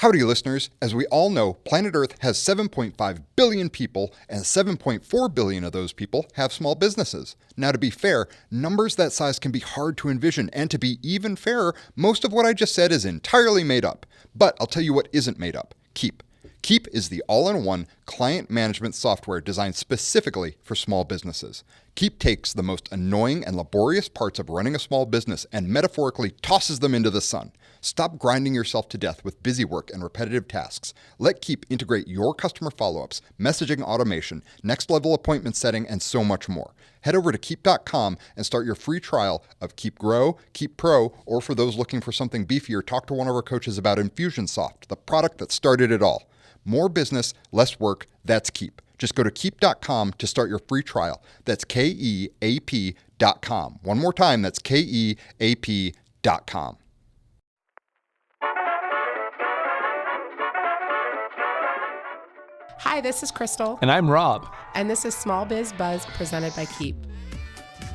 Howdy, listeners. As we all know, planet Earth has 7.5 billion people, and 7.4 billion of those people have small businesses. Now, to be fair, numbers that size can be hard to envision, and to be even fairer, most of what I just said is entirely made up. But I'll tell you what isn't made up. Keap. Keap is the all-in-one client management software designed specifically for small businesses. Keap takes the most annoying and laborious parts of running a small business and metaphorically tosses them into the sun. Stop grinding yourself to death with busy work and repetitive tasks. Let Keap integrate your customer follow-ups, messaging automation, next-level appointment setting, and so much more. Head over to Keap.com and start your free trial of Keap Grow, Keap Pro, or for those looking for something beefier, talk to one of our coaches about Infusionsoft, the product that started it all. More business, less work, that's Keap. Just go to Keap.com to start your free trial. That's Keap.com. One more time, that's Keap.com. Hi, this is Crystal. And I'm Rob. And this is Small Biz Buzz presented by Keap.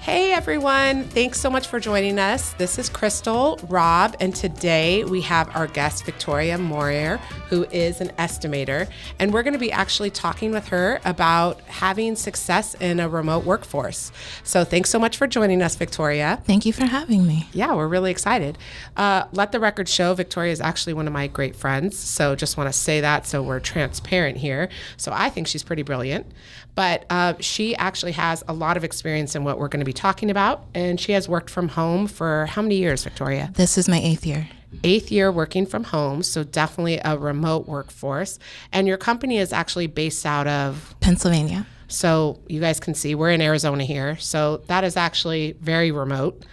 Hey everyone, thanks so much for joining us. This is Crystal, Rob, and today we have our guest Victoria Moyer, who is an estimator, and we're going to be actually talking with her about having success in a remote workforce. So thanks so much for joining us, Victoria. Thank you for having me. Yeah, we're really excited. Let the record show Victoria is actually one of my great friends, so just want to say that so we're transparent here. So I think she's pretty brilliant. But she actually has a lot of experience in what we're going to be talking about. And she has worked from home for how many years, Victoria? This is my 8th year. 8th year working from home, so definitely a remote workforce. And your company is actually based out of? Pennsylvania. So you guys can see we're in Arizona here. So that is actually very remote.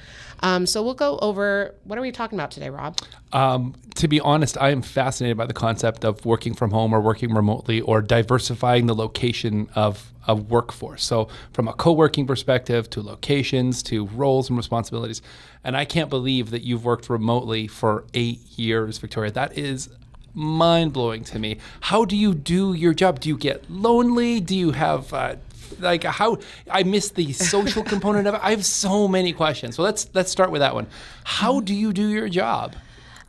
So we'll go over, what are we talking about today, Rob? To be honest, I am fascinated by the concept of working from home or working remotely or diversifying the location of a workforce. So from a co-working perspective to locations to roles and responsibilities. And I can't believe that you've worked remotely for 8 years, Victoria. That is mind-blowing to me. How do you do your job? Do you get lonely? Do you have how I miss the social component of it? I have so many questions. So let's start with that one. How do you do your job?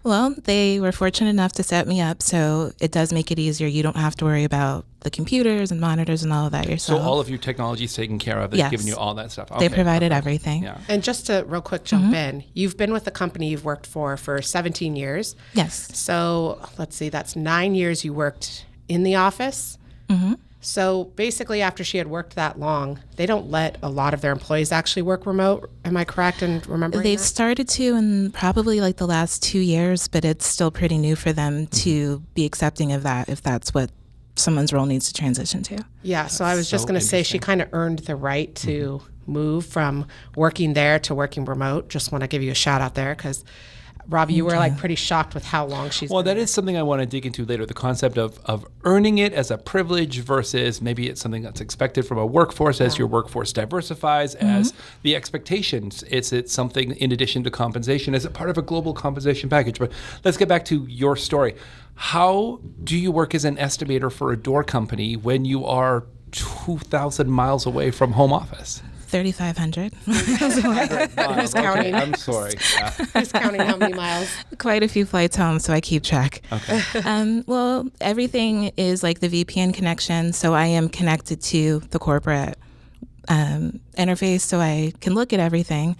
Well, they were fortunate enough to set me up, so it does make it easier. You don't have to worry about the computers and monitors and all of that yourself. So all of your technology is taken care of. They've given you all that stuff. Okay, they provided everything. Yeah. And just to real quick jump in, you've been with the company you've worked for 17 years. Yes. So let's see, that's 9 years you worked in the office. Mm-hmm. So basically, after she had worked that long, they don't let a lot of their employees actually work remote. Am I correct in remembering They've that? started to in probably like the last 2 years, but it's still pretty new for them to be accepting of that if that's what someone's role needs to transition to. Yeah, so I was just going to say she kind of earned the right to move from working there to working remote. Just want to give you a shout out there because Robbie, you were like pretty shocked with how long she's been that there. is something I want to dig into later, the concept of earning it as a privilege versus maybe it's something that's expected from a workforce as your workforce diversifies, as the expectations. It's something in addition to compensation, as a part of a global compensation package. But let's get back to your story. How do you work as an estimator for a door company when you are 2,000 miles away from home office? 3,500. Who's counting? I'm sorry. Yeah. Who's counting how many miles? Quite a few flights home, so I keep track. Okay. Well, everything is like the VPN connection, so I am connected to the corporate interface, so I can look at everything.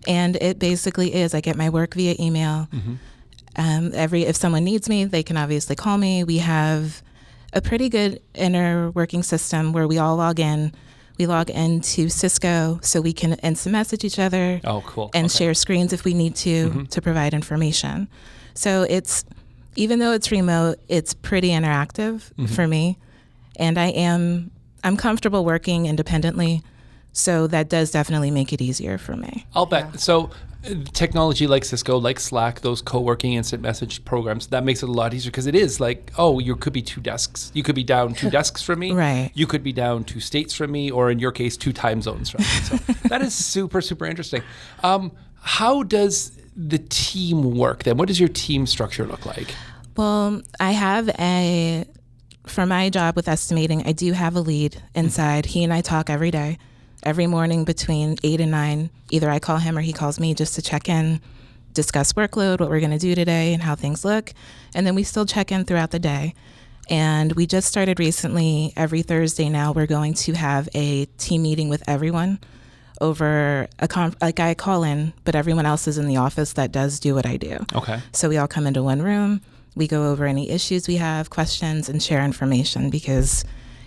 And it basically is, I get my work via email. If someone needs me, they can obviously call me. We have a pretty good inner working system where we all log in. We log into Cisco so we can instant message each other. Oh, cool. And share screens if we need to provide information. So even though it's remote, it's pretty interactive for me. And I'm comfortable working independently. So that does definitely make it easier for me. I'll bet. Yeah. So technology like Cisco, like Slack, those co-working instant message programs, that makes it a lot easier because it is like, you could be 2 desks. You could be down 2 desks from me. Right. You could be down 2 states from me, or in your case, 2 time zones from me. So that is super, super interesting. How does the team work then? What does your team structure look like? Well, for my job with estimating, I do have a lead inside. He and I talk every day. Every morning between 8 and 9, either I call him or he calls me just to check in, discuss workload, what we're going to do today, and how things look. And then we still check in throughout the day. And we just started recently, every Thursday now, we're going to have a team meeting with everyone over like I call in, but everyone else is in the office that does do what I do. Okay. So we all come into one room, we go over any issues we have, questions, and share information, because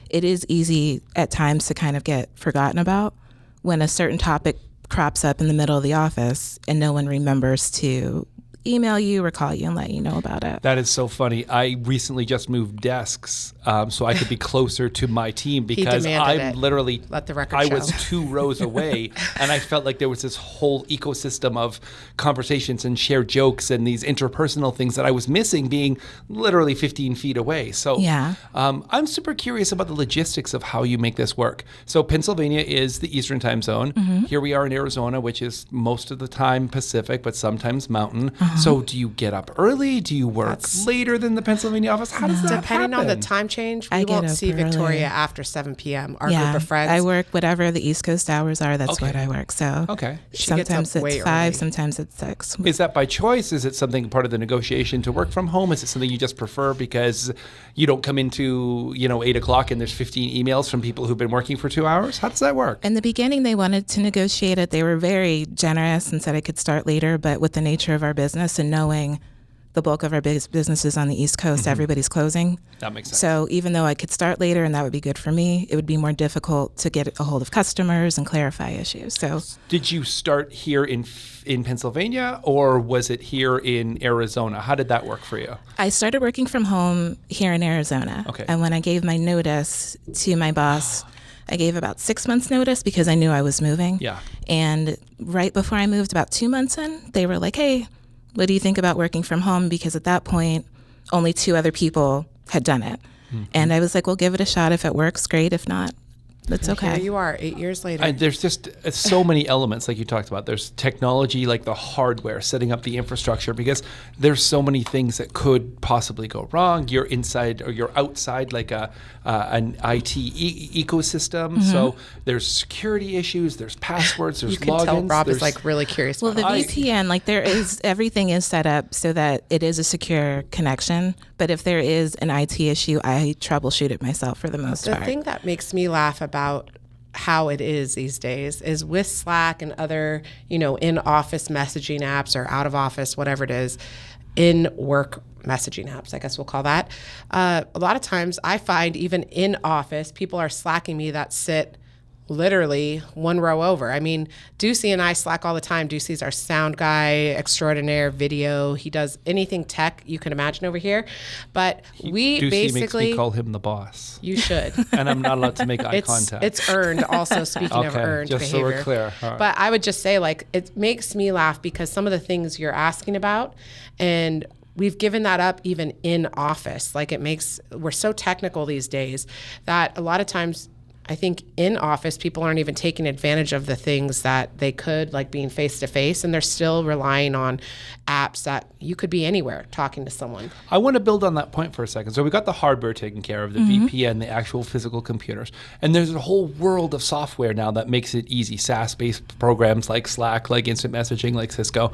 it is easy at times to kind of get forgotten about when a certain topic crops up in the middle of the office and no one remembers to email you or call you and let you know about it. That is so funny. I recently just moved desks so I could be closer to my team, because I'm literally, let the record I show. was 2 rows away, and I felt like there was this whole ecosystem of conversations and shared jokes and these interpersonal things that I was missing, being literally 15 feet away. So Yeah. I'm super curious about the logistics of how you make this work. So Pennsylvania is the Eastern time zone. Here we are in Arizona, which is most of the time Pacific, but sometimes Mountain. So do you get up early? Do you work later than the Pennsylvania office? How does that Depending on the happen? time change, I we get won't up see early. Victoria after 7 p.m. Our group of friends. I work whatever the East Coast hours are. That's Okay. what I work. So Okay. She gets sometimes up way it's 5, early. sometimes it's 6. Is that by choice? Is it something part of the negotiation to work from home? Is it something you just prefer because you don't come into 8 o'clock and there's 15 emails from people who've been working for 2 hours? How does that work? In the beginning, they wanted to negotiate it. They were very generous and said I could start later, but with the nature of our business and knowing the bulk of our biggest businesses on the East Coast, everybody's closing. That makes sense. So even though I could start later and that would be good for me, it would be more difficult to get a hold of customers and clarify issues. So Did you start here in Pennsylvania, or was it here in Arizona? How did that work for you? I started working from home here in Arizona. Okay. And when I gave my notice to my boss, I gave about 6 months notice because I knew I was moving. Yeah. And right before I moved, about 2 months in, they were like, hey, what do you think about working from home? Because at that point, only 2 other people had done it. And I was like, well, give it a shot. If it works, great. If not, that's okay. Here you are, 8 years later. There's just so many elements, like you talked about. There's technology, like the hardware, setting up the infrastructure, because there's so many things that could possibly go wrong. You're inside or you're outside like an IT ecosystem. So there's security issues, there's passwords, there's you can logins. tell Rob is there's- like really curious Well, about the it. VPN, like everything is set up so that it is a secure connection. But if there is an IT issue, I troubleshoot it myself for the most The part. thing that makes me laugh about how it is these days is with Slack and other, in-office messaging apps or out of office, whatever it is, in-work messaging apps, I guess we'll call that. A lot of times I find even in office, people are slacking me that sit literally 1 row over. I mean, Ducey and I Slack all the time. Ducey's our sound guy extraordinaire, video. He does anything tech you can imagine over here. But we Ducey basically... makes me call him the boss. You should. And I'm not allowed to make eye contact. It's earned also, speaking of Okay, earned just so behavior. we're clear. All right. But I would just say, it makes me laugh because some of the things you're asking about, and we've given that up even in office. We're so technical these days that a lot of times I think in office, people aren't even taking advantage of the things that they could, like being face to face, and they're still relying on apps that you could be anywhere talking to someone. I want to build on that point for a second. So we got the hardware taken care of, the VPN, the actual physical computers. And there's a whole world of software now that makes it easy. SaaS-based programs like Slack, like instant messaging, like Cisco.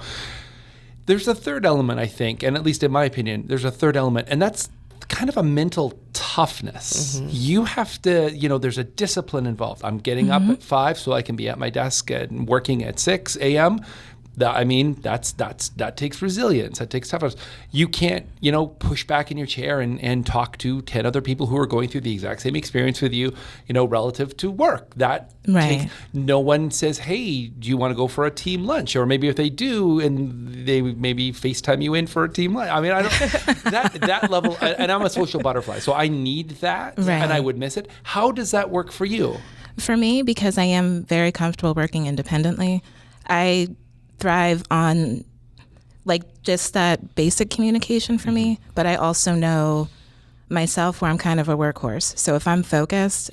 There's a third element, I think, and at least in my opinion, there's a third element, and that's kind of a mental toughness. You have to, there's a discipline involved. I'm getting up at 5 so I can be at my desk and working at 6 a.m. That takes resilience. That takes toughness. You can't, push back in your chair and talk to 10 other people who are going through the exact same experience with you, relative to work. No one says, hey, do you want to go for a team lunch? Or maybe if they do, and they maybe FaceTime you in for a team lunch. I mean, I don't, that level, and I'm a social butterfly, so I need that, and I would miss it. How does that work for you? For me, because I am very comfortable working independently, I thrive on just that basic communication for me, but I also know myself where I'm kind of a workhorse. So if I'm focused,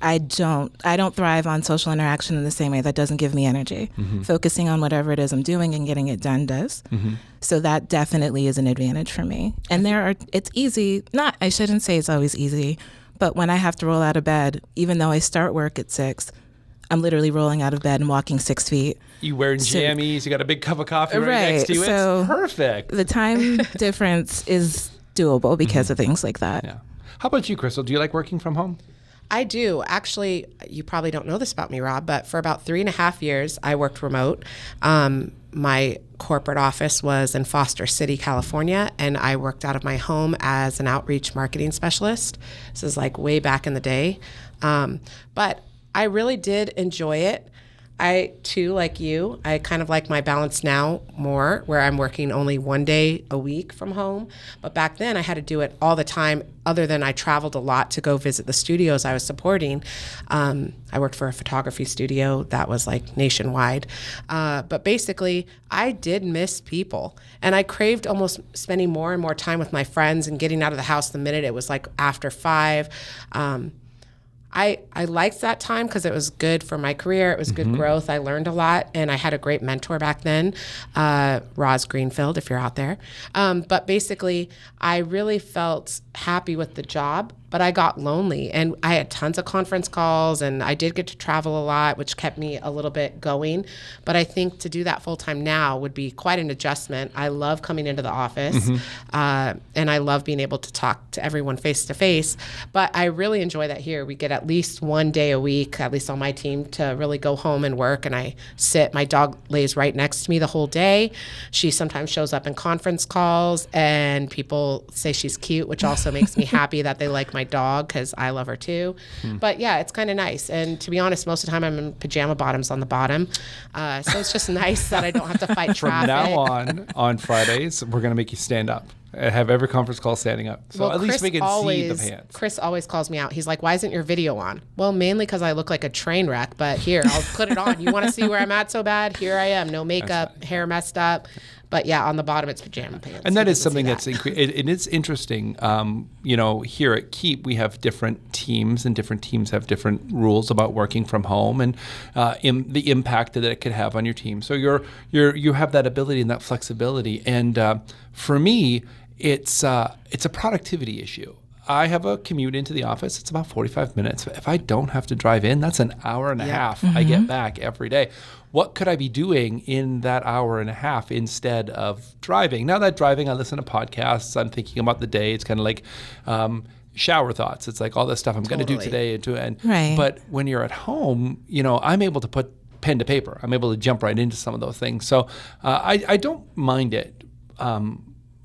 I don't thrive on social interaction in the same way. That doesn't give me energy. Focusing on whatever it is I'm doing and getting it done does. So that definitely is an advantage for me. And it's easy, I shouldn't say it's always easy, but when I have to roll out of bed, even though I start work at 6, I'm literally rolling out of bed and walking 6 feet. You wearing jammies, you got a big cup of coffee right next to you. So it's perfect. The time difference is doable because of things like that. Yeah. How about you, Crystal? Do you like working from home? I do. Actually, you probably don't know this about me, Rob, but for about 3.5 years, I worked remote. My corporate office was in Foster City, California, and I worked out of my home as an outreach marketing specialist. This is like way back in the day. But I really did enjoy it. I, too, like you, I kind of like my balance now more, where I'm working only 1 day a week from home. But back then, I had to do it all the time, other than I traveled a lot to go visit the studios I was supporting. I worked for a photography studio that was like nationwide. But basically, I did miss people. And I craved almost spending more and more time with my friends and getting out of the house the minute it was like after 5. I liked that time because it was good for my career. It was good growth. I learned a lot, and I had a great mentor back then, Roz Greenfield, if you're out there. But basically, I really felt happy with the job, but I got lonely, and I had tons of conference calls, and I did get to travel a lot, which kept me a little bit going. But I think to do that full time now would be quite an adjustment. I love coming into the office, and I love being able to talk to everyone face to face. But I really enjoy that here. We get at least 1 day a week, at least on my team, to really go home and work. And I sit, my dog lays right next to me the whole day. She sometimes shows up in conference calls, and people say she's cute, which also makes me happy that they like my dog, because I love her too. But yeah, it's kind of nice. And to be honest, most of the time I'm in pajama bottoms on the bottom. So it's just nice that I don't have to fight traffic. From now on Fridays, we're going to make you stand up. Have every conference call standing up. So at least we can see the pants. Chris always calls me out. He's like, why isn't your video on? Well, mainly because I look like a train wreck, but here, I'll put it on. You want to see where I'm at so bad? Here I am. No makeup, hair messed up. But yeah, on the bottom, it's pajama pants. And that is something that's it is interesting. Here at Keap, we have different teams, and different teams have different rules about working from home and the impact that it could have on your team. So you have that ability and that flexibility. And for me, it's a productivity issue. I have a commute into the office. It's about 45 minutes. If I don't have to drive in, that's an hour and a half I get back every day. What could I be doing in that hour and a half instead of driving? Now that driving, I listen to podcasts. I'm thinking about the day. It's kind of like shower thoughts. It's like all this stuff I'm going to do today. Right. But when you're at home, I'm able to put pen to paper. I'm able to jump right into some of those things. So I don't mind it.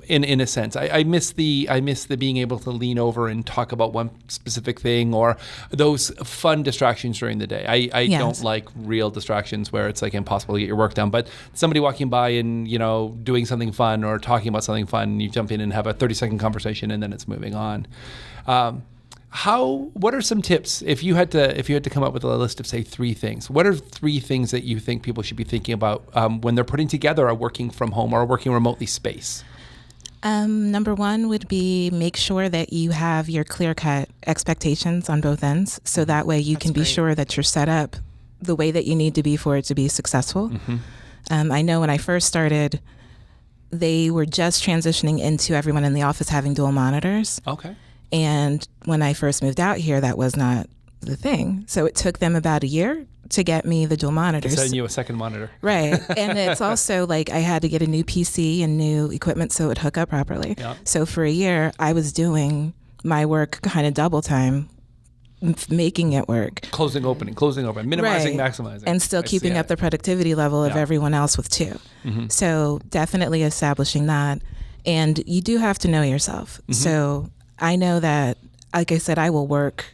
In a sense, I miss the being able to lean over and talk about one specific thing, or those fun distractions during the day. I don't like real distractions where it's like impossible to get your work done. But somebody walking by and doing something fun or talking about something fun, and you jump in and have a 30-second conversation, and then it's moving on. What are some tips if you had to come up with a list of, say, 3 things? What are 3 things that you think people should be thinking about when they're putting together a working from home or a working remotely space? Number 1 would be make sure that you have your clear-cut expectations on both ends, so that way you can be sure that you're set up the way that you need to be for it to be successful. I know when I first started, they were just transitioning into everyone in the office having dual monitors. Okay. And when I first moved out here, that was not the thing. So it took them about a year to get me the dual monitors. Send you a second monitor. Right. And it's also like I had to get a new PC and new equipment so it would hook up properly. Yeah. So for a year, I was doing my work kind of double time, making it work. Closing, opening, minimizing, maximizing. And still keeping up the productivity level of everyone else with 2. So definitely establishing that. And you do have to know yourself. So I know that, like I said, I will work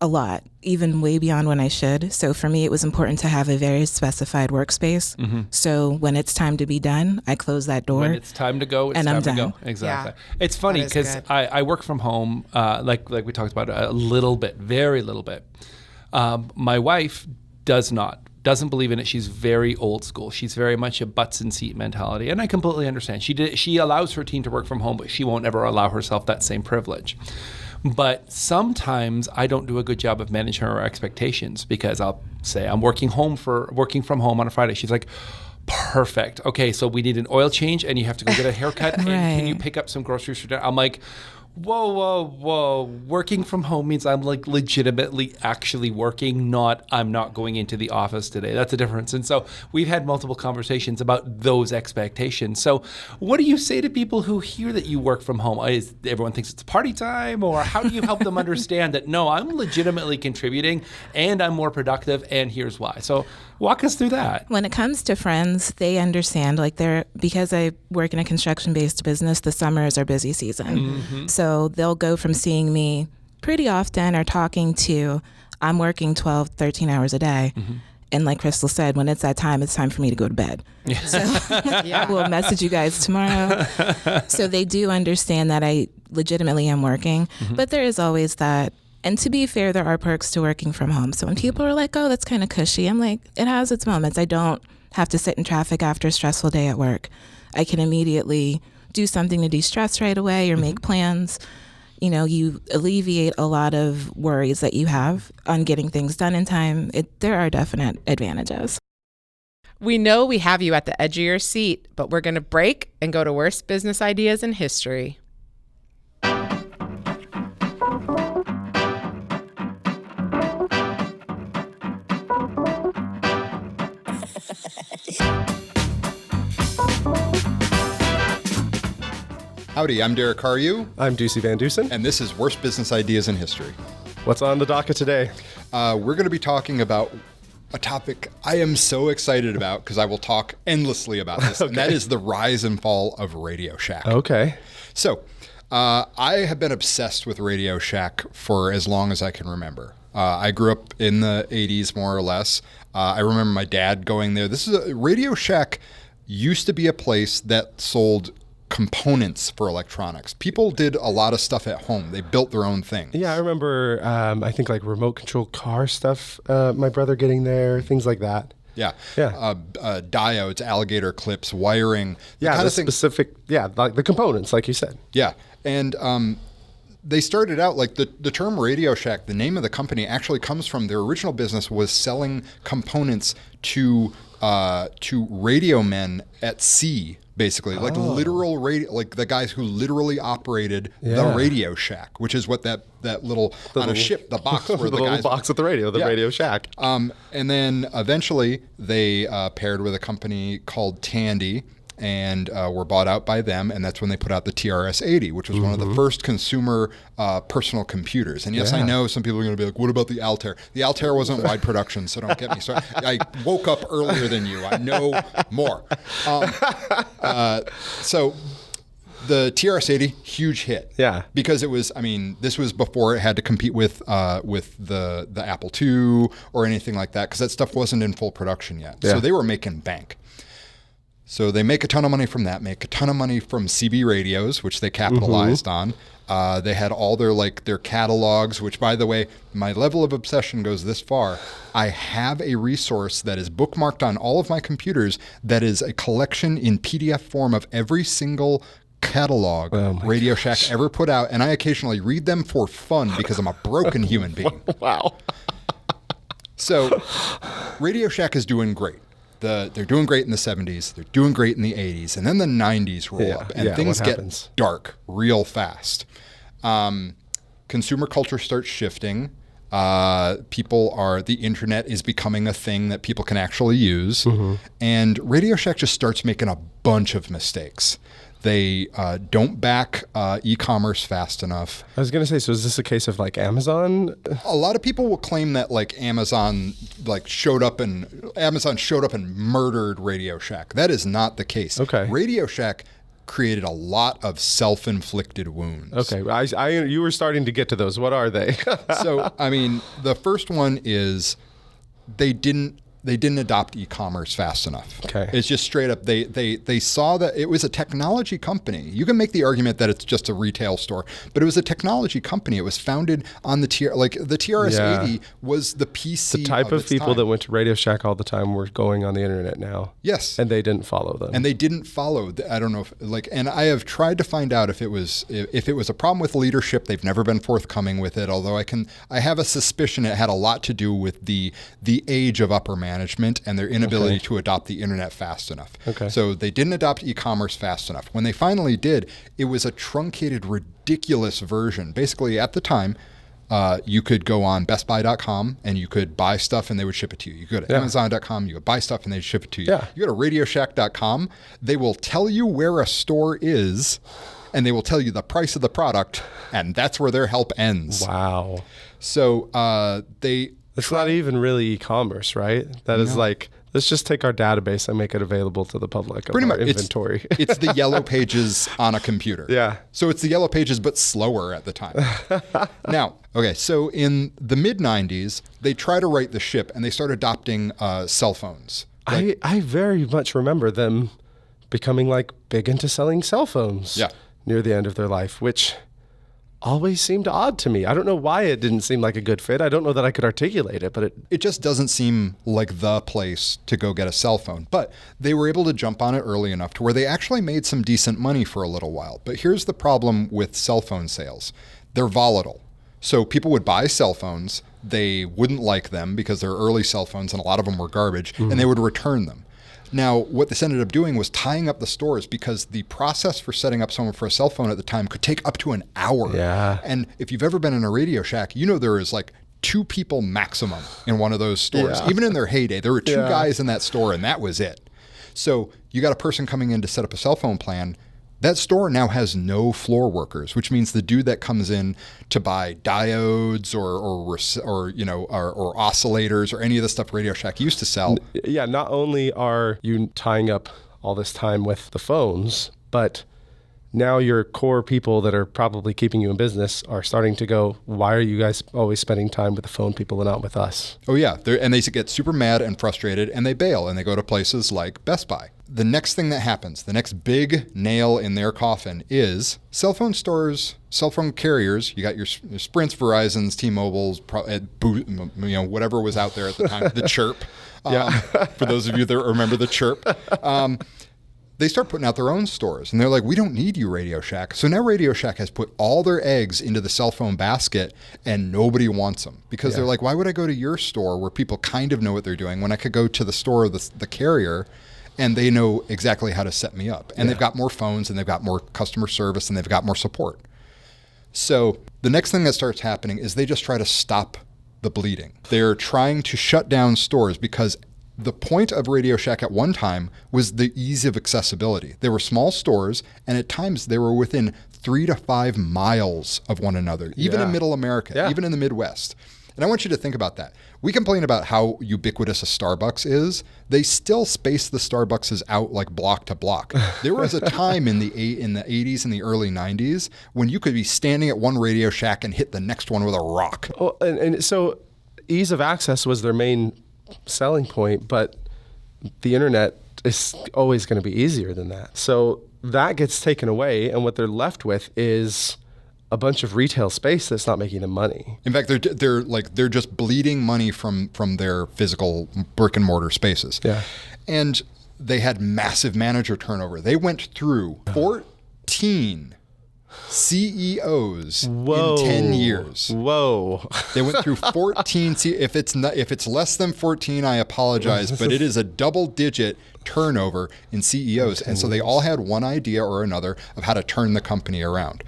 a lot, even way beyond when I should. So for me, it was important to have a very specified workspace. So when it's time to be done, I close that door. When it's time to go, it's and time I'm to done. go. Exactly. Yeah. It's funny because I work from home, like we talked about a little bit, very little bit. My wife doesn't believe in it. She's very old school. She's very much a butts and seat mentality, and I completely understand. She allows her team to work from home, but she won't ever allow herself that same privilege. But sometimes I don't do a good job of managing her expectations, because I'll say I'm working from home on a Friday. She's like, perfect. Okay, so we need an oil change and you have to go get a haircut. And can you pick up some groceries for dinner? I'm like, Whoa. Working from home means I'm like legitimately actually working, not I'm not going into the office today. That's a difference. And so we've had multiple conversations about those expectations. So what do you say to people who hear that you work from home? Everyone thinks it's party time, or how do you help them understand that, no, I'm legitimately contributing and I'm more productive, and here's why. So walk us through that. When it comes to friends, they understand, because I work in a construction-based business, the summer is our busy season. Mm-hmm. So they'll go from seeing me pretty often or talking to, I'm working 12, 13 hours a day. Mm-hmm. And like Crystal said, when it's that time, it's time for me to go to bed. Yeah. So we'll message you guys tomorrow. So they do understand that I legitimately am working. Mm-hmm. But there is always that. And to be fair, there are perks to working from home. So when people are like, oh, that's kind of cushy, I'm like, it has its moments. I don't have to sit in traffic after a stressful day at work. I can immediately do something to de-stress right away or make plans. You alleviate a lot of worries that you have on getting things done in time. There are definite advantages. We know we have you at the edge of your seat, but we're going to break and go to worst business ideas in history. Howdy, I'm Derek Caryu. I'm Ducey Van Dusen. And this is Worst Business Ideas in History. What's on the docket today? We're going to be talking about a topic I am so excited about because I will talk endlessly about this, and that is the rise and fall of Radioshack. Okay. So, I have been obsessed with Radioshack for as long as I can remember. I grew up in the 80s, more or less. I remember my dad going there. Radioshack used to be a place that sold components for electronics. People did a lot of stuff at home. They built their own thing. Yeah, I remember, I think like remote control car stuff, my brother getting there, things like that. Yeah. Diodes, alligator clips, wiring. Yeah, specific, like the components, like you said. Yeah. And they started out like the term Radioshack, the name of the company actually comes from their original business was selling components to radio men at sea. Basically, like literal radio, like the guys who literally operated the Radio Shack, which is what that little on a ship, the box where the little guys box with the radio, Radio Shack. And then eventually they paired with a company called Tandy and were bought out by them, and that's when they put out the TRS-80, which was one of the first consumer personal computers. And yes, I know some people are going to be like, what about the Altair? The Altair wasn't wide production, so don't get me started. I woke up earlier than you. I know more. So the TRS-80, huge hit. Yeah. Because it was, this was before it had to compete with the Apple II or anything like that, because that stuff wasn't in full production yet. Yeah. So they were making bank. So they make a ton of money from that, make a ton of money from CB radios, which they capitalized on. They had all their catalogs, which, by the way, my level of obsession goes this far. I have a resource that is bookmarked on all of my computers that is a collection in PDF form of every single catalog Radioshack ever put out, and I occasionally read them for fun because I'm a broken human being. Wow. So Radioshack is doing great. They're doing great in the 70s, they're doing great in the 80s, and then the 90s roll up, and things get dark real fast. Consumer culture starts shifting. The internet is becoming a thing that people can actually use, and Radioshack just starts making a bunch of mistakes. They don't back e-commerce fast enough. I was going to say, so is this a case of like Amazon? A lot of people will claim that like Amazon showed up and murdered Radioshack. That is not the case. Okay. Radioshack created a lot of self-inflicted wounds. Okay. You were starting to get to those. What are they? So, the first one is they didn't adopt e-commerce fast enough. Okay. It's just straight up, they saw that it was a technology company. You can make the argument that it's just a retail store, but it was a technology company. It was founded on the TRS-80 was the PC. The type of people that went to Radioshack all the time were going on the internet now. Yes. And they didn't follow them. And they didn't follow. I don't know and I have tried to find out if it was a problem with leadership. They've never been forthcoming with it, although I have a suspicion it had a lot to do with the age of upper management. management and their inability to adopt the internet fast enough. Okay. So they didn't adopt e-commerce fast enough. When they finally did, it was a truncated, ridiculous version. Basically, at the time, you could go on bestbuy.com and you could buy stuff and they would ship it to you. You could go to amazon.com, you would buy stuff and they'd ship it to you. Yeah. You go to radioshack.com, they will tell you where a store is and they will tell you the price of the product, and that's where their help ends. Wow. So It's not even really e-commerce, right? That is like, let's just take our database and make it available to the public. Pretty much inventory. It's the yellow pages on a computer. Yeah. So it's the yellow pages, but slower at the time. Now, okay, so in the mid-90s, they try to right the ship and they start adopting cell phones. I very much remember them becoming like big into selling cell phones near the end of their life, which always seemed odd to me. I don't know why it didn't seem like a good fit. I don't know that I could articulate it, but it just doesn't seem like the place to go get a cell phone. But they were able to jump on it early enough to where they actually made some decent money for a little while. But here's the problem with cell phone sales. They're volatile. So people would buy cell phones, they wouldn't like them because they're early cell phones and a lot of them were garbage, and they would return them. Now, what this ended up doing was tying up the stores because the process for setting up someone for a cell phone at the time could take up to an hour. Yeah. And if you've ever been in a Radio Shack, you know there is like 2 people maximum in one of those stores. Yeah. Even in their heyday, there were 2 guys in that store and that was it. So you got a person coming in to set up a cell phone plan. That store now has no floor workers, which means the dude that comes in to buy diodes or oscillators or any of the stuff Radio Shack used to sell. yeah, not only are you tying up all this time with the phones, but now your core people that are probably keeping you in business are starting to go, why are you guys always spending time with the phone people and not with us? Oh yeah, and they get super mad and frustrated and they bail and they go to places like Best Buy. The next thing that happens, the next big nail in their coffin is cell phone stores, cell phone carriers. You got your Sprints, Verizons, T-Mobiles, whatever was out there at the time, the Chirp. For those of you that remember the Chirp. They start putting out their own stores and they're like, we don't need you, Radio Shack. So now Radio Shack has put all their eggs into the cell phone basket and nobody wants them because they're like, why would I go to your store where people kind of know what they're doing when I could go to the store of the carrier and they know exactly how to set me up. And they've got more phones and they've got more customer service and they've got more support. So the next thing that starts happening is they just try to stop the bleeding. They're trying to shut down stores because the point of Radio Shack at one time was the ease of accessibility. They were small stores, and at times they were within 3 to 5 miles of one another, even in middle America, even in the Midwest. And I want you to think about that. We complain about how ubiquitous a Starbucks is. They still space the Starbuckses out like block to block. There was a time in the 80s and the early 90s when you could be standing at one Radio Shack and hit the next one with a rock. Well, and so ease of access was their main selling point, but the internet is always going to be easier than that. So that gets taken away, and what they're left with is a bunch of retail space that's not making them money. In fact, they're just bleeding money from their physical brick and mortar spaces. Yeah. And they had massive manager turnover. They went through 14 CEOs in 10 years. Whoa. They went through 14 if it's less than 14, I apologize, but it is a double-digit turnover in CEOs. And so they all had one idea or another of how to turn the company around.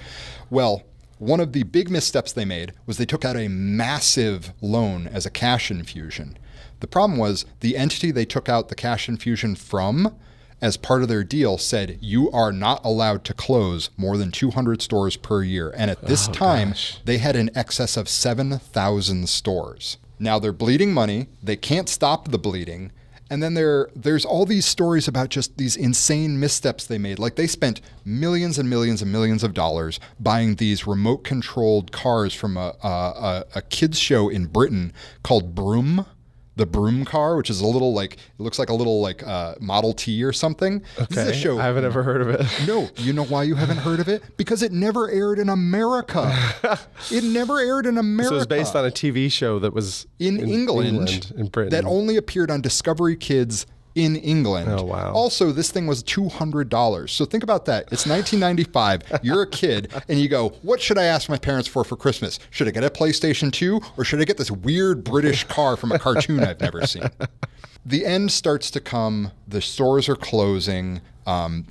Well, one of the big missteps they made was they took out a massive loan as a cash infusion. The problem was the entity they took out the cash infusion from as part of their deal said, you are not allowed to close more than 200 stores per year. And at this time, they had in excess of 7,000 stores. Now they're bleeding money. They can't stop the bleeding. And then there's all these stories about just these insane missteps they made. Like they spent millions and millions and millions of dollars buying these remote-controlled cars from a kids show in Britain called the Broom Car, which is a little it looks like a little Model T or something. Okay, this is a show. I haven't ever heard of it. No, you know why you haven't heard of it? Because it never aired in America. It never aired in America. So it was based on a TV show that was in England, in Britain. that only appeared on Discovery Kids in England. Oh, wow. Also, this thing was $200. So think about that. It's 1995. You're a kid, and you go, what should I ask my parents for Christmas? Should I get a PlayStation 2, or should I get this weird British car from a cartoon I've never seen? The end starts to come. The stores are closing.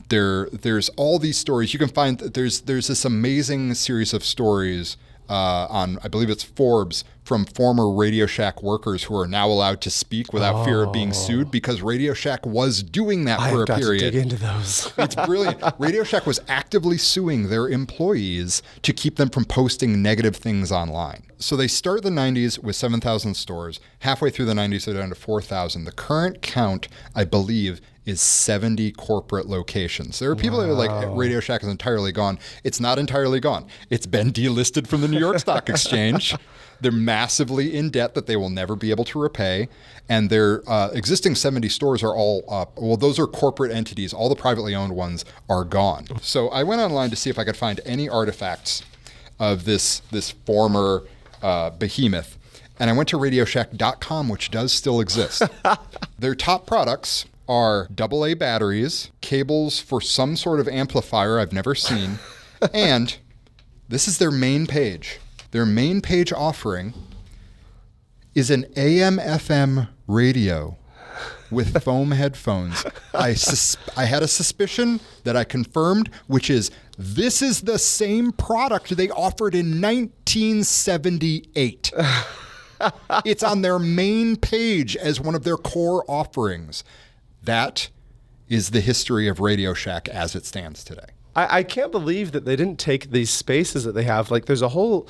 There's all these stories. You can find, there's this amazing series of stories on, I believe it's Forbes, from former Radioshack workers who are now allowed to speak without fear of being sued, because Radioshack was doing that for a period. To dig into those. It's brilliant. Radioshack was actively suing their employees to keep them from posting negative things online. So they start the 90s with 7,000 stores. Halfway through the 90s, they're down to 4,000. The current count, I believe, is 70 corporate locations. There are people that are like, Radioshack is entirely gone. It's not entirely gone. It's been delisted from the New York Stock Exchange. They're massively in debt that they will never be able to repay. And their existing 70 stores are all, those are corporate entities. All the privately owned ones are gone. So I went online to see if I could find any artifacts of this former behemoth. And I went to Radioshack.com, which does still exist. Their top products are AA batteries, cables for some sort of amplifier I've never seen, and this is their main page. Their main page offering is an AM/FM radio with foam headphones. I had a suspicion that I confirmed, which is this is the same product they offered in 1978. It's on their main page as one of their core offerings. That is the history of Radioshack as it stands today. I can't believe that they didn't take these spaces that they have. Like there's a whole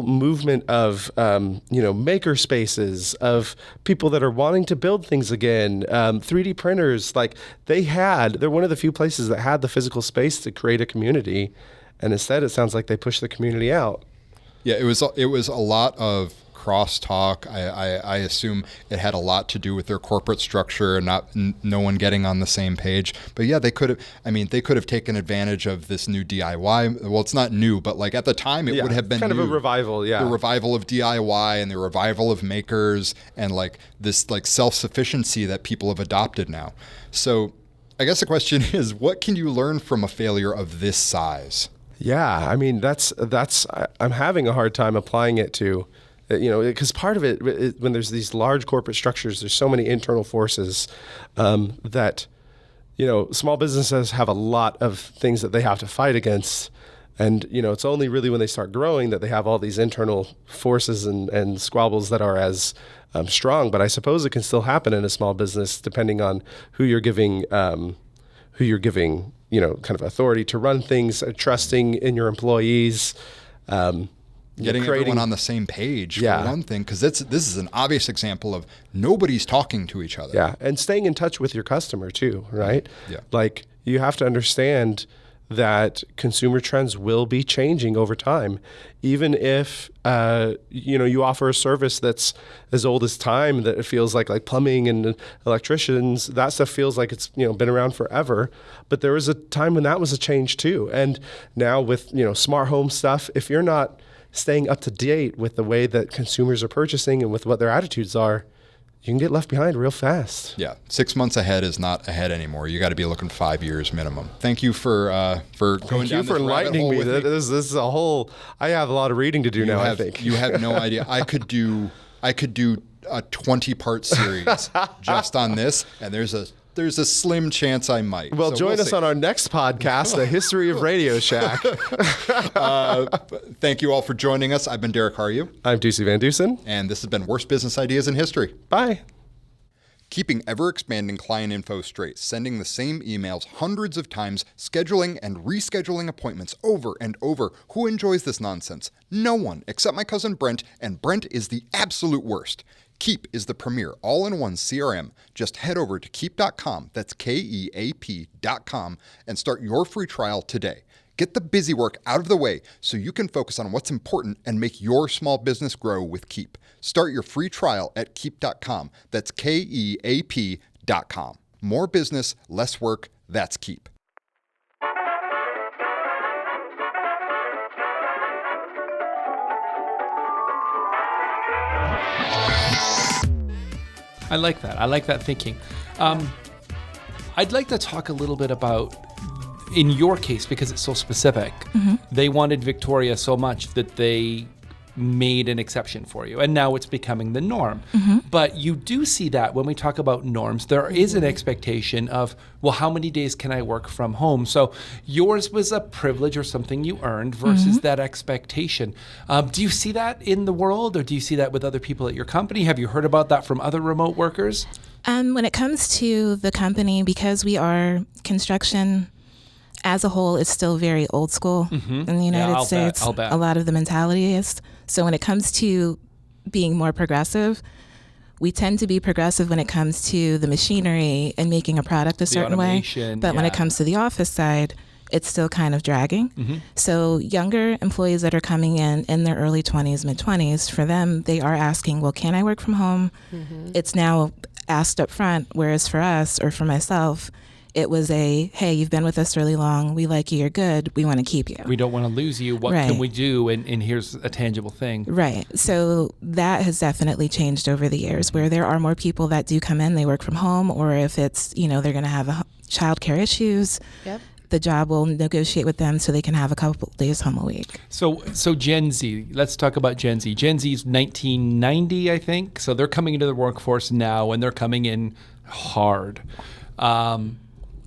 movement of maker spaces, of people that are wanting to build things again, 3D printers. Like they're one of the few places that had the physical space to create a community, and instead it sounds like they pushed the community out. Yeah, it was a lot of crosstalk. I assume it had a lot to do with their corporate structure and no one getting on the same page. But yeah, they could have taken advantage of this new DIY. Well, it's not new, but like at the time it would have been kind new. of a revival. Yeah, the revival of DIY and the revival of makers and like this like self-sufficiency that people have adopted now. So I guess the question is, what can you learn from a failure of this size? Yeah, I mean I'm having a hard time applying it to. Because part of it, when there's these large corporate structures, there's so many internal forces that, small businesses have a lot of things that they have to fight against. And, it's only really when they start growing that they have all these internal forces and squabbles that are as strong. But I suppose it can still happen in a small business depending on who you're giving, kind of authority to run things, trusting in your employees. Getting everyone on the same page for one thing, because this is an obvious example of nobody's talking to each other. Yeah, and staying in touch with your customer too, right? Yeah. Like you have to understand that consumer trends will be changing over time. Even if you offer a service that's as old as time, that it feels like plumbing and electricians, that stuff feels like it's been around forever. But there was a time when that was a change too. And now with smart home stuff, if you're not staying up to date with the way that consumers are purchasing and with what their attitudes are, you can get left behind real fast. Yeah, 6 months ahead is not ahead anymore. You got to be looking 5 years minimum. Thank you for going down this rabbit hole with me. Thank you for enlightening me. This is a whole. I have a lot of reading to do now. I think you have no idea. I could do a 20-part series just on this, and there's a slim chance I might. Well, join us on our next podcast, The History of Radioshack. Thank you all for joining us. I've been Derek Haryu. I'm Ducey Van Dusen. And this has been Worst Business Ideas in History. Bye. Keeping ever-expanding client info straight, sending the same emails hundreds of times, scheduling and rescheduling appointments over and over. Who enjoys this nonsense? No one, except my cousin Brent, and Brent is the absolute worst. Keap is the premier all-in-one CRM. Just head over to keap.com, that's Keap.com, and start your free trial today. Get the busy work out of the way so you can focus on what's important and make your small business grow with Keap. Start your free trial at Keap.com, that's Keap.com. More business, less work, that's Keap. I like that. I like that thinking. I'd like to talk a little bit about, in your case, because it's so specific, they wanted Victoria so much that they made an exception for you, and now it's becoming the norm. But you do see that when we talk about norms, there is an expectation of, well, how many days can I work from home? So yours was a privilege or something you earned versus that expectation. Do you see that in the world, or do you see that with other people at your company? Have you heard about that from other remote workers? When it comes to the company, because we are construction as a whole, is still very old school in the United States. I'll bet. A lot of the mentality is. So when it comes to being more progressive, we tend to be progressive when it comes to the machinery and making a product a certain way. But when it comes to the office side, it's still kind of dragging. So younger employees that are coming in their early 20s, mid-20s, for them, they are asking, well, can I work from home? It's now asked up front, whereas for us, or for myself, it was hey, you've been with us really long. We like you. You're good. We want to keep you. We don't want to lose you. What can we do? And here's a tangible thing. Right. So that has definitely changed over the years, where there are more people that do come in, they work from home, or if it's, they're going to have childcare issues. The job will negotiate with them so they can have a couple days home a week. So Gen Z, let's talk about Gen Z. Gen Z is 1990, I think. So they're coming into the workforce now, and they're coming in hard.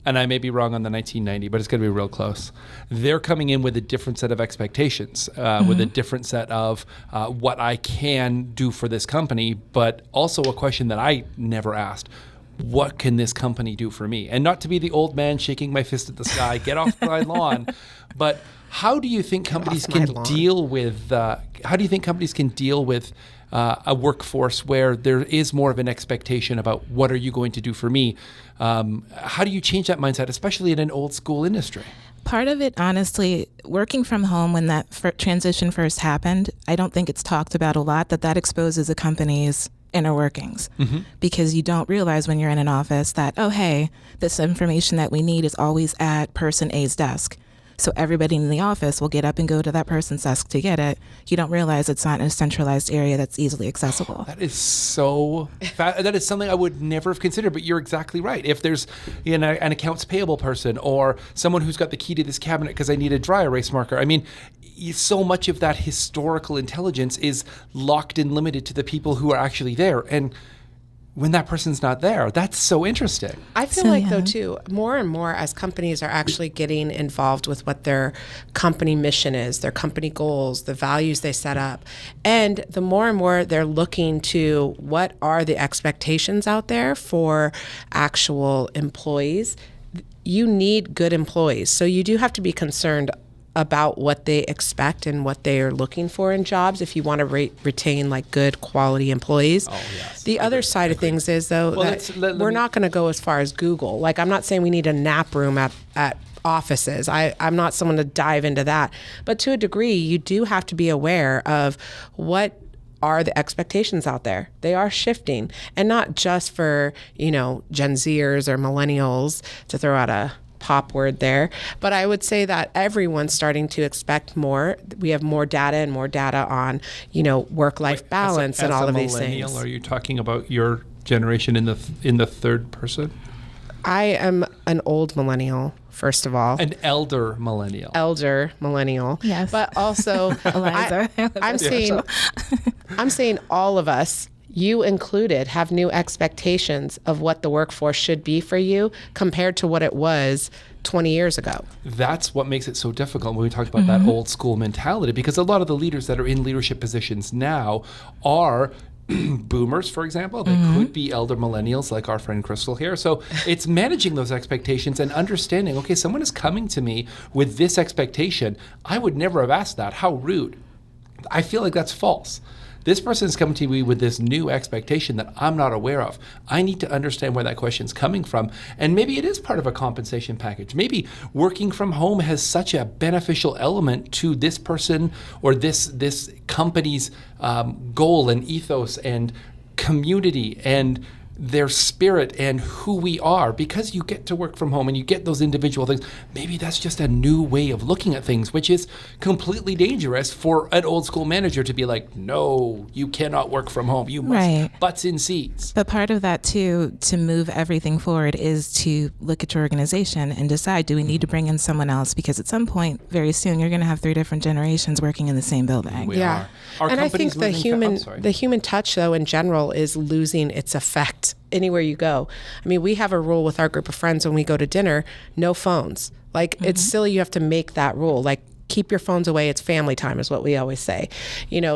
And I may be wrong on the 1990, but it's going to be real close. They're coming in with a different set of expectations, with a different set of what I can do for this company, but also a question that I never asked. What can this company do for me? And not to be the old man shaking my fist at the sky, get off my lawn, but how do you think companies can deal with a workforce where there is more of an expectation about what are you going to do for me? How do you change that mindset, especially in an old school industry? Part of it, honestly, working from home when that transition first happened, I don't think it's talked about a lot, that exposes a company's inner workings, because you don't realize when you're in an office that, oh, hey, this information that we need is always at person A's desk. So everybody in the office will get up and go to that person's desk to get it. You don't realize it's not in a centralized area that's easily accessible. That is so that is something I would never have considered, but you're exactly right. If there's an accounts payable person or someone who's got the key to this cabinet because I need a dry erase marker, I mean, so much of that historical intelligence is locked and limited to the people who are actually there. And when that person's not there, that's so interesting. I feel though too, more and more as companies are actually getting involved with what their company mission is, their company goals, the values they set up. And the more and more they're looking to what are the expectations out there for actual employees. You need good employees. So you do have to be concerned about what they expect and what they are looking for in jobs if you want to retain good quality employees. Oh, yes. The other side of things is though we're not going to go as far as Google. I'm not saying we need a nap room at offices. I'm not someone to dive into that. But to a degree, you do have to be aware of what are the expectations out there. They are shifting, and not just for, Gen Zers or millennials, to throw out a pop word there, but I would say that everyone's starting to expect more. We have more data on, work-life balance and all of these things. Are you talking about your generation in the third person? I am an old millennial, first of all. An elder millennial. Yes. But also, Eliza. I'm saying all of us, you included, have new expectations of what the workforce should be for you compared to what it was 20 years ago. That's what makes it so difficult when we talk about that old school mentality, because a lot of the leaders that are in leadership positions now are boomers, for example. They could be elder millennials like our friend Crystal here. So it's managing those expectations and understanding, okay, someone is coming to me with this expectation. I would never have asked that. How rude. I feel like that's false. This person is coming to me with this new expectation that I'm not aware of. I need to understand where that question's coming from. And maybe it is part of a compensation package. Maybe working from home has such a beneficial element to this person or this company's goal and ethos and community and their spirit and who we are, because you get to work from home and you get those individual things. Maybe that's just a new way of looking at things, which is completely dangerous for an old school manager to be like, no, you cannot work from home. You must butts in seats. But part of that too, to move everything forward, is to look at your organization and decide, do we need to bring in someone else? Because at some point, very soon, you're going to have 3 different generations working in the same building. We are. And I think the human touch, though, in general, is losing its effect anywhere you go. I mean, we have a rule with our group of friends when we go to dinner, no phones. Like, it's silly you have to make that rule. Like, keep your phones away. It's family time is what we always say.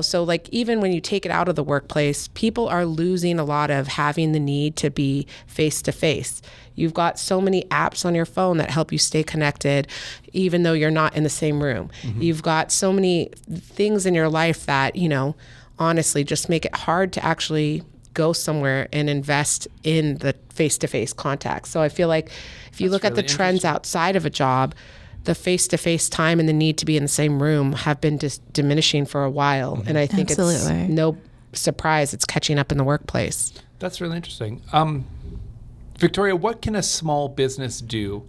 So like, even when you take it out of the workplace, people are losing a lot of having the need to be face to face. You've got so many apps on your phone that help you stay connected, even though you're not in the same room. You've got so many things in your life that, honestly, just make it hard to actually go somewhere and invest in the face-to-face contact. So I feel like if you look at the trends outside of a job, the face-to-face time and the need to be in the same room have been diminishing for a while. And I think it's no surprise it's catching up in the workplace. That's really interesting. Victoria, what can a small business do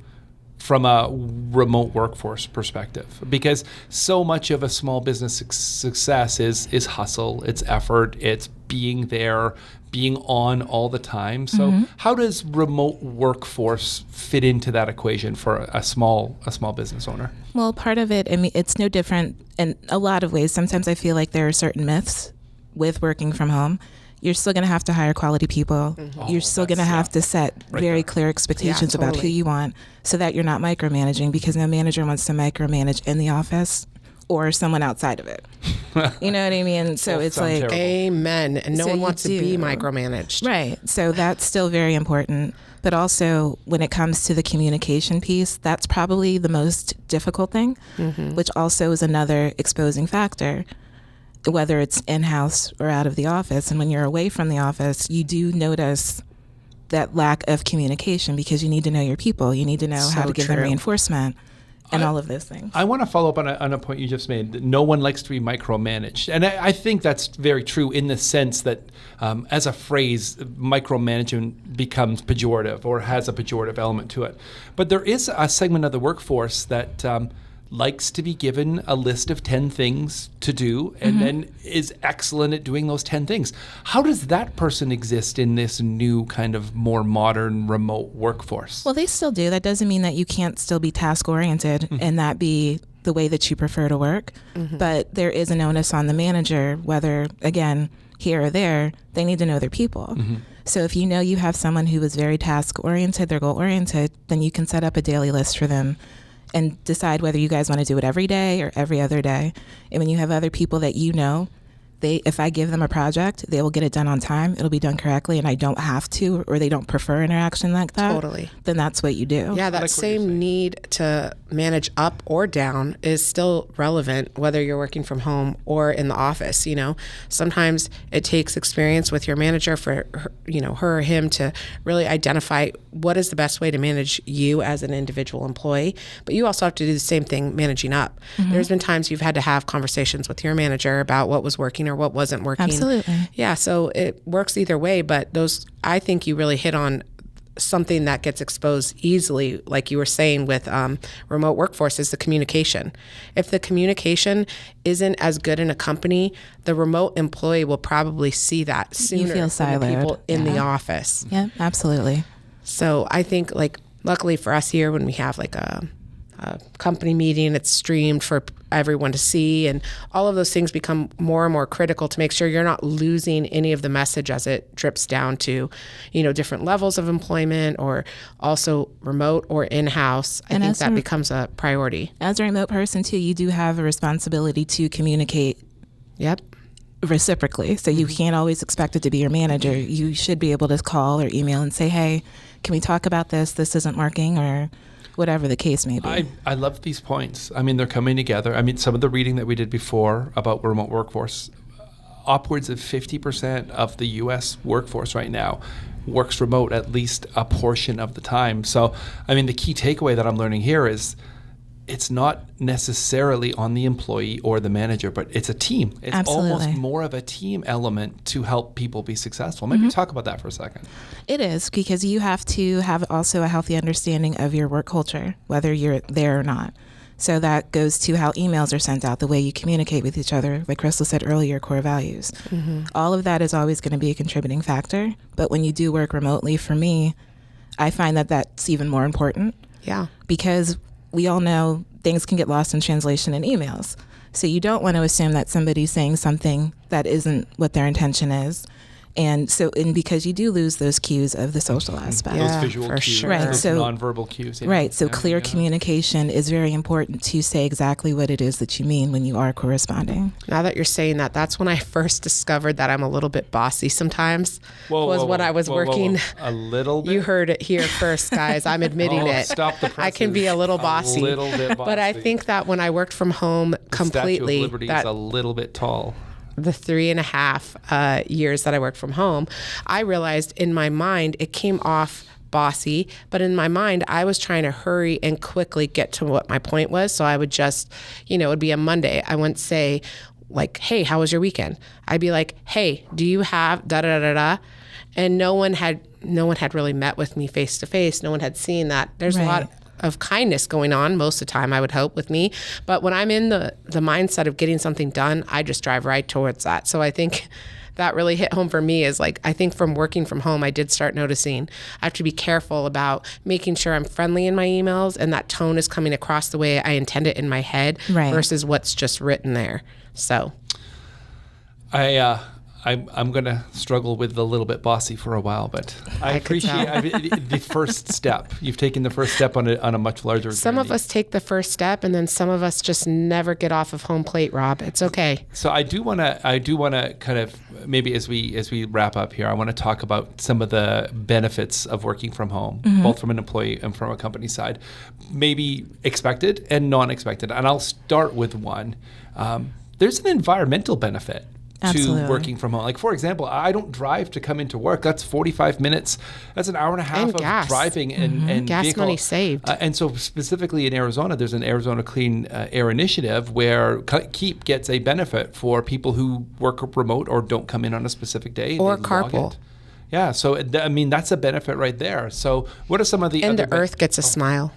from a remote workforce perspective? Because so much of a small business success is hustle, it's effort, it's being there, being on all the time. So how does remote workforce fit into that equation for a small business owner? Well, part of it, I mean, it's no different in a lot of ways. Sometimes I feel like there are certain myths with working from home. You're still going to have to hire quality people. You're still going to have to set very clear expectations about who you want, so that you're not micromanaging, because no manager wants to micromanage in the office or someone outside of it. You know what I mean? So it's like, terrible. Amen. And no one wants to be micromanaged. Right. So that's still very important. But also, when it comes to the communication piece, that's probably the most difficult thing, which also is another exposing factor, whether it's in-house or out of the office. And when you're away from the office, you do notice that lack of communication, because you need to know your people. You need to know how to give them reinforcement and all of those things. I want to follow up on a point you just made, that no one likes to be micromanaged. And I think that's very true, in the sense that as a phrase, micromanagement becomes pejorative or has a pejorative element to it. But there is a segment of the workforce that likes to be given a list of 10 things to do, and then is excellent at doing those 10 things. How does that person exist in this new kind of more modern remote workforce? Well, they still do. That doesn't mean that you can't still be task-oriented and that be the way that you prefer to work. But there is an onus on the manager, whether, again, here or there, they need to know their people. So if you know you have someone who is very task-oriented, they're goal-oriented, then you can set up a daily list for them and decide whether you guys want to do it every day or every other day. And when you have other people that you know, if I give them a project, they will get it done on time, it'll be done correctly, and I don't have to, or they don't prefer interaction like that, Totally. then that's what you do. Yeah, that same need to manage up or down is still relevant, whether you're working from home or in the office. Sometimes it takes experience with your manager for her or him to really identify what is the best way to manage you as an individual employee. But you also have to do the same thing managing up. There's been times you've had to have conversations with your manager about what was working or what wasn't working. Absolutely. Yeah, so it works either way, but I think you really hit on something that gets exposed easily, like you were saying with remote workforce, is the communication. If the communication isn't as good in a company, the remote employee will probably see that sooner than the people in the office. Yeah, absolutely. So I think, luckily for us here, when we have a company meeting, it's streamed for everyone to see, and all of those things become more and more critical to make sure you're not losing any of the message as it drips down to different levels of employment, or also remote or in-house. I think that becomes a priority. As a remote person too, you do have a responsibility to communicate reciprocally. So you can't always expect it to be your manager. You should be able to call or email and say, hey, can we talk about this? This isn't working, or whatever the case may be. I love these points. I mean, they're coming together. I mean, some of the reading that we did before about remote workforce, upwards of 50% of the U.S. workforce right now works remote at least a portion of the time. So, I mean, the key takeaway that I'm learning here is it's not necessarily on the employee or the manager, but it's a team. It's Absolutely. almost more of a team element to help people be successful. Maybe talk about that for a second. It is, because you have to have also a healthy understanding of your work culture, whether you're there or not. So that goes to how emails are sent out, the way you communicate with each other, like Crystal said earlier, core values. All of that is always going to be a contributing factor. But when you do work remotely, for me, I find that that's even more important. Yeah. Because we all know things can get lost in translation in emails. So you don't want to assume that somebody's saying something that isn't what their intention is. And because you do lose those cues of the social aspect. Yeah, Those visual for cues, sure. Right, those so- nonverbal cues. Yeah. Right. So Yeah, clear yeah. communication is very important to say exactly what it is that you mean when you are corresponding. Now that you're saying that, that's when I first discovered that I'm a little bit bossy sometimes. Was when I was working. A little bit? You heard it here first, guys. I'm admitting Oh, it. stop the I can be a little bossy. A little bit But I bossy. think that when I worked from home completely, Statue of Liberty that is a little bit tall. the 3.5 years that I worked from home, I realized in my mind it came off bossy, but in my mind I was trying to hurry and quickly get to what my point was. So I would just, it would be a Monday. I wouldn't say like, hey, how was your weekend? I'd be like, hey, do you have da da da da? And no one had really met with me face to face. No one had seen that. There's a Right. lot of kindness going on most of the time, I would hope, with me. But when I'm in the mindset of getting something done, I just drive right towards that. So I think that really hit home for me is like, I think from working from home, I did start noticing I have to be careful about making sure I'm friendly in my emails and that tone is coming across the way I intend it in my head Right. versus what's just written there. So I'm going to struggle with a little bit bossy for a while, but I appreciate the first step. You've taken the first step on a much larger some of journey. us take the first step and then some of us just never get off of home plate, Rob. It's okay. So I do want to kind of maybe as we wrap up here, I want to talk about some of the benefits of working from home, both from an employee and from a company side, maybe expected and non-expected. And I'll start with one. There's an environmental benefit Absolutely. to working from home. Like, for example, I don't drive to come into work. That's 45 minutes. That's an hour and a half And of gas. driving and Gas vehicle. money saved. And so specifically in Arizona, there's an Arizona Clean Air Initiative where Keap gets a benefit for people who work remote or don't come in on a specific day. Or They log carpool. it. Yeah, so I mean, that's a benefit right there. So what are some of the And other the earth gets a smile.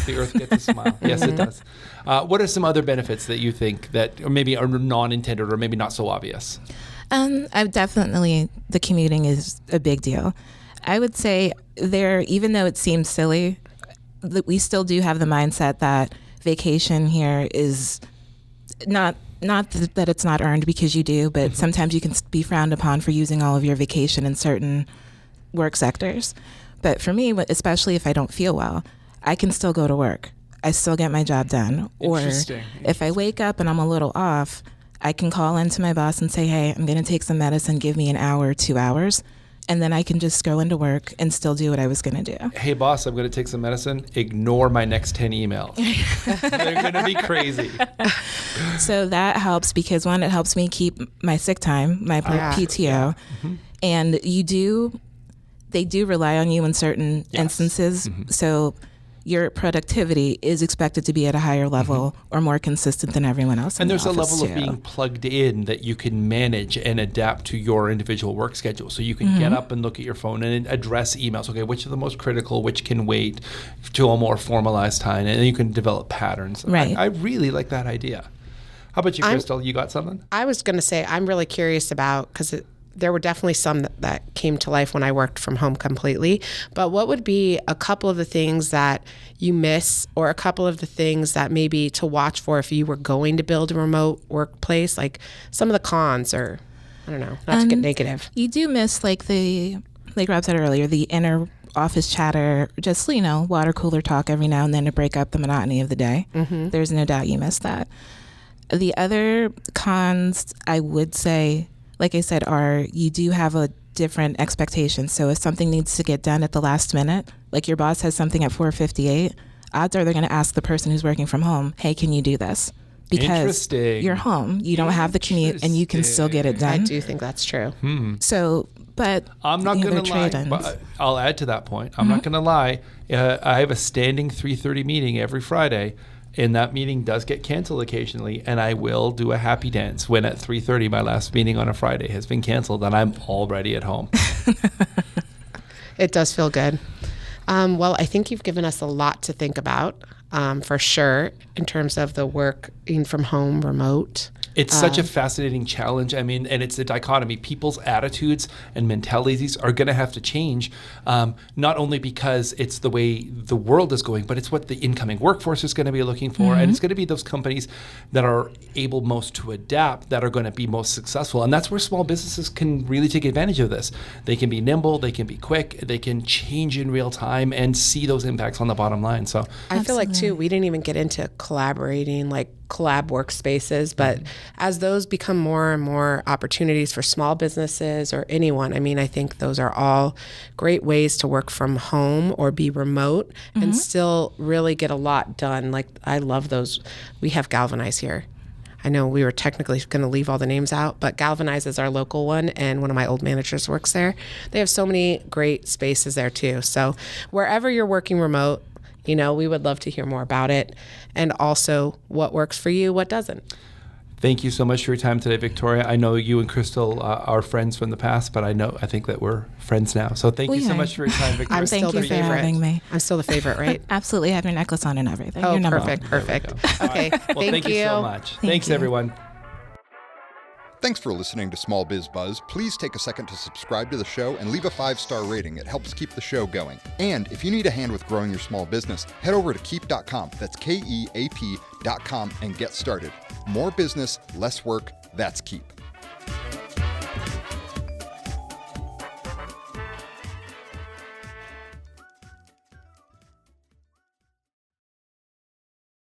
the earth gets a smile. Yes, it does. What are some other benefits that you think that or maybe are non-intended or maybe not so obvious? The commuting is a big deal. I would say even though it seems silly, we still do have the mindset that vacation here is not that it's not earned, because you do, but sometimes you can be frowned upon for using all of your vacation in certain work sectors. But for me, especially if I don't feel well, I can still go to work. I still get my job done. Or Interesting. if I wake up and I'm a little off, I can call into my boss and say, hey, I'm going to take some medicine, give me an hour, 2 hours. And then I can just go into work and still do what I was going to do. Hey, boss, I'm going to take some medicine. Ignore my next 10 emails. They're going to be crazy. So that helps because, one, it helps me keep my sick time, my PTO. And they do rely on you in certain instances. So your productivity is expected to be at a higher level or more consistent than everyone else. And in there's the a office level of being plugged in that you can manage and adapt to your individual work schedule. So you can get up and look at your phone and address emails. Okay, which are the most critical, which can wait to a more formalized time, and then you can develop patterns. Right. I really like that idea. How about you, Crystal? You got something? I was going to say, I'm really curious about, because there were definitely some that came to life when I worked from home completely. But what would be a couple of the things that you miss, or a couple of the things that maybe to watch for if you were going to build a remote workplace, like some of the cons, or I don't know, not to get negative. You do miss, like Rob said earlier, the inner office chatter, just, water cooler talk every now and then to break up the monotony of the day. There's no doubt you miss that. The other cons, I would say, like I said, you do have a different expectation. So if something needs to get done at the last minute, like your boss has something at 4:58, odds are they're going to ask the person who's working from home, hey, can you do this? Because Interesting. you're home, you don't have the commute, and you can still get it I done. do think that's true. So, but I'm not the going other to lie, trade-ins. but I'll add to that point. I'm not going to lie. I have a standing 3:30 meeting every Friday. And that meeting does get canceled occasionally, and I will do a happy dance when at 3:30 my last meeting on a Friday has been canceled and I'm already at home. It does feel good. Well, I think you've given us a lot to think about, for sure, in terms of the working from home, remote. It's such a fascinating challenge. I mean, and it's the dichotomy. People's attitudes and mentalities are going to have to change, not only because it's the way the world is going, but it's what the incoming workforce is going to be looking for. And it's going to be those companies that are able most to adapt that are going to be most successful. And that's where small businesses can really take advantage of this. They can be nimble, they can be quick, they can change in real time and see those impacts on the bottom line. So I feel like, too, we didn't even get into collaborating, like collab workspaces, but as those become more and more opportunities for small businesses or anyone, I mean, I think those are all great ways to work from home or be remote and still really get a lot done. Like, I love those. We have Galvanize here. I know we were technically going to leave all the names out, but Galvanize is our local one, and one of my old managers works there. They have so many great spaces there, too. So wherever you're working remote, you know, we would love to hear more about it, and also what works for you, what doesn't. thank you so much for your time today, Victoria. I know you and Crystal are friends from the past, but I think that we're friends now. So thank you so much for your time, Victoria. I'm still the favorite. Having me. I'm still the favorite, right? Absolutely. I have your necklace on and everything. Oh, You're perfect. Okay. Well, thank you so much. Thanks, you. everyone. Thanks for listening to Small Biz Buzz. Please take a second to subscribe to the show and leave a 5-star rating. It helps keep the show going. And if you need a hand with growing your small business, head over to Keap.com. That's Keap.com and get started. More business, less work. That's Keap.